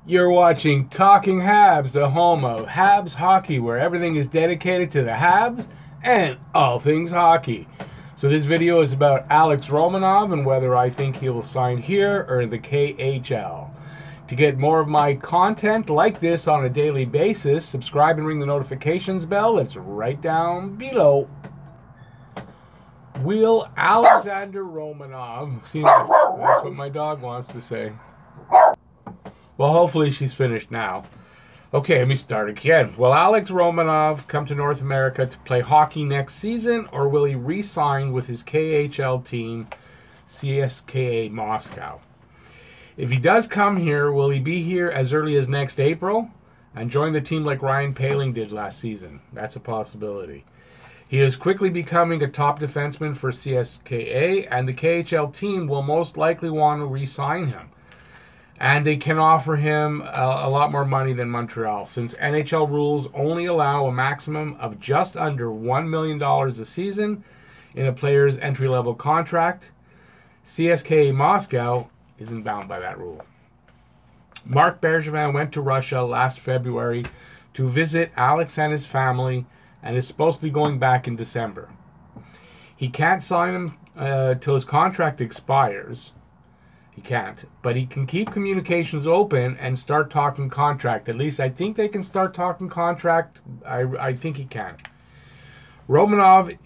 You're watching Talking Habs, the home of Habs hockey, where everything is dedicated to the Habs and all things hockey. So this video is about Alex Romanov and whether I think he will sign here or in the KHL. To get more of my content like this on a daily basis, subscribe and ring the notifications bell. It's right down below. Will Alexander Romanov... See, that's what my dog wants to say. Well, hopefully she's finished now. Okay, let me start again. Will Alex Romanov come to North America to play hockey next season, or will he re-sign with his KHL team, CSKA Moscow? If he does come here, will he be here as early as next April and join the team like Ryan Poehling did last season? That's a possibility. He is quickly becoming a top defenseman for CSKA, and the KHL team will most likely want to re-sign him. And they can offer him a lot more money than Montreal, since NHL rules only allow a maximum of just under $1 million a season in a player's entry-level contract. CSKA Moscow isn't bound by that rule. Marc Bergevin went to Russia last February to visit Alex and his family and is supposed to be going back in December. He can't sign him till his contract expires. He can't, but he can keep communications open and start talking contract. At least I think they can start talking contract. I think he can. Romanov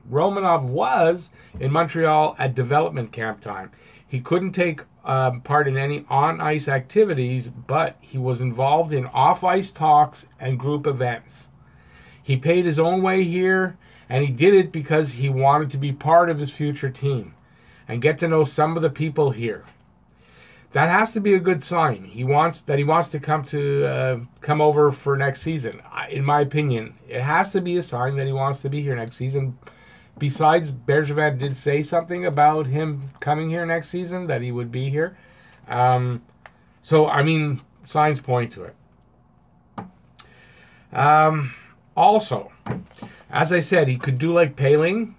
Romanov was in Montreal at development camp time. He couldn't take part in any on-ice activities, but he was involved in off-ice talks and group events. He paid his own way here, and he did it because he wanted to be part of his future team and get to know some of the people here. That has to be a good sign. He wants to come over for next season. In my opinion, it has to be a sign that he wants to be here next season. Besides, Bergevin did say something about him coming here next season, that he would be here. So, I mean, signs point to it. Also, as I said, he could do like Poehling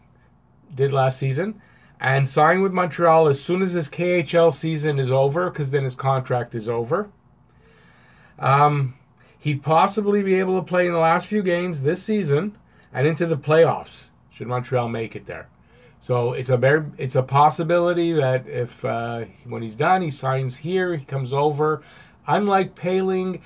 did last season and sign with Montreal as soon as his KHL season is over, because then his contract is over. He'd possibly be able to play in the last few games this season and into the playoffs, should Montreal make it there. So it's a possibility that if when he's done, he signs here, he comes over. Unlike Poehling,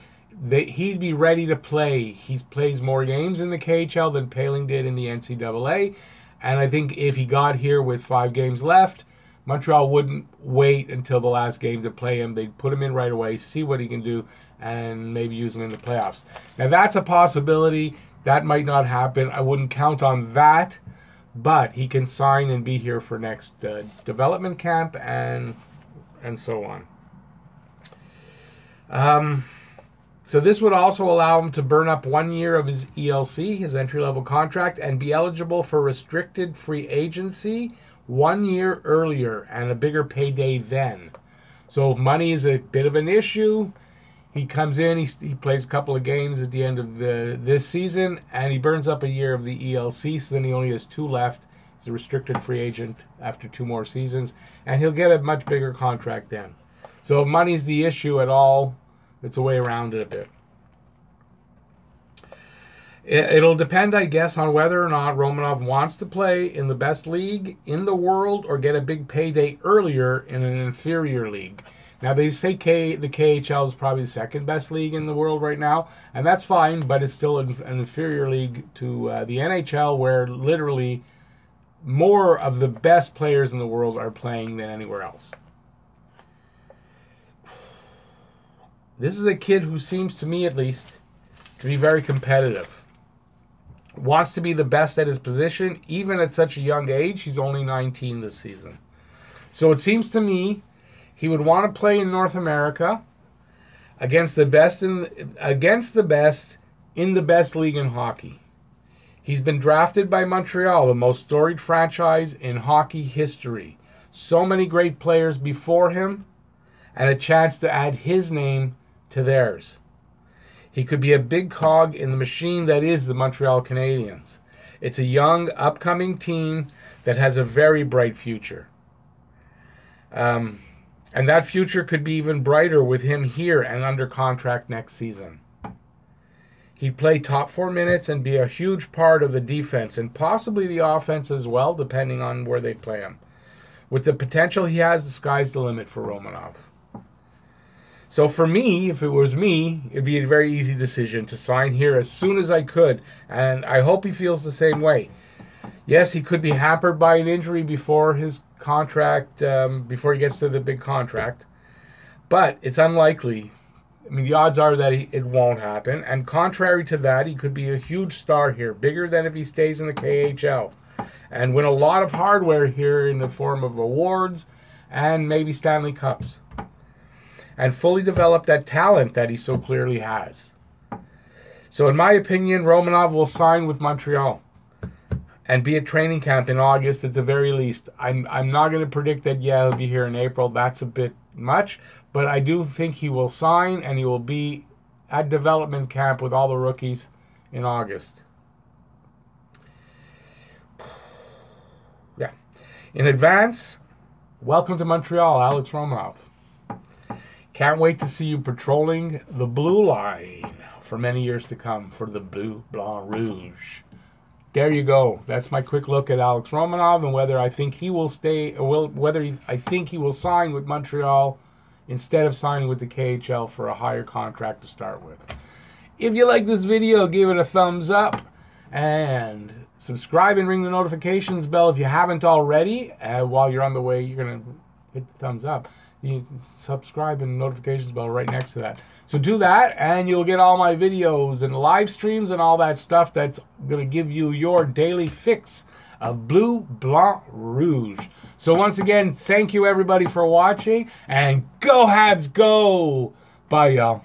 he'd be ready to play. He plays more games in the KHL than Poehling did in the NCAA. And I think if he got here with 5 games left, Montreal wouldn't wait until the last game to play him. They'd put him in right away, see what he can do, and maybe use him in the playoffs. Now, that's a possibility. That might not happen. I wouldn't count on that. But he can sign and be here for next development camp and so on. So this would also allow him to burn up 1 year of his ELC, his entry-level contract, and be eligible for restricted free agency 1 year earlier and a bigger payday then. So if money is a bit of an issue, he comes in, he plays a couple of games at the end of this season, and he burns up a year of the ELC, so then he only has 2 left. He's a restricted free agent after 2 more seasons, and he'll get a much bigger contract then. So if money's the issue at all, it's a way around it a bit. It'll depend, I guess, on whether or not Romanov wants to play in the best league in the world or get a big payday earlier in an inferior league. Now, they say the KHL is probably the second best league in the world right now, and that's fine, but it's still an inferior league to the NHL, where literally more of the best players in the world are playing than anywhere else. This is a kid who seems, to me at least, to be very competitive. Wants to be the best at his position, even at such a young age. He's only 19 this season. So it seems to me he would want to play in North America against the best in the best league in hockey. He's been drafted by Montreal, the most storied franchise in hockey history. So many great players before him, and a chance to add his name to theirs. He could be a big cog in the machine that is the Montreal Canadiens. It's a young, upcoming team that has a very bright future. And that future could be even brighter with him here and under contract next season. He'd play top 4 minutes and be a huge part of the defense and possibly the offense as well, depending on where they play him. With the potential he has, the sky's the limit for Romanov. So for me, if it was me, it'd be a very easy decision to sign here as soon as I could. And I hope he feels the same way. Yes, he could be hampered by an injury before his contract, before he gets to the big contract. But it's unlikely. I mean, the odds are that it won't happen. And contrary to that, he could be a huge star here, bigger than if he stays in the KHL. And win a lot of hardware here in the form of awards and maybe Stanley Cups. And fully develop that talent that he so clearly has. So in my opinion, Romanov will sign with Montreal and be at training camp in August at the very least. I'm not going to predict that, yeah, he'll be here in April. That's a bit much. But I do think he will sign and he will be at development camp with all the rookies in August. Yeah. In advance, welcome to Montreal, Alex Romanov. Can't wait to see you patrolling the blue line for many years to come for the Bleu Blanc Rouge. There you go. That's my quick look at Alex Romanov and whether I think he will stay, or I think he will sign with Montreal instead of signing with the KHL for a higher contract to start with. If you like this video, give it a thumbs up and subscribe and ring the notifications bell if you haven't already. While you're on the way, you're going to hit the thumbs up. You subscribe and notifications bell right next to that. So do that and you'll get all my videos and live streams and all that stuff that's going to give you your daily fix of Bleu Blanc Rouge. So once again, thank you everybody for watching and go Habs go! Bye y'all.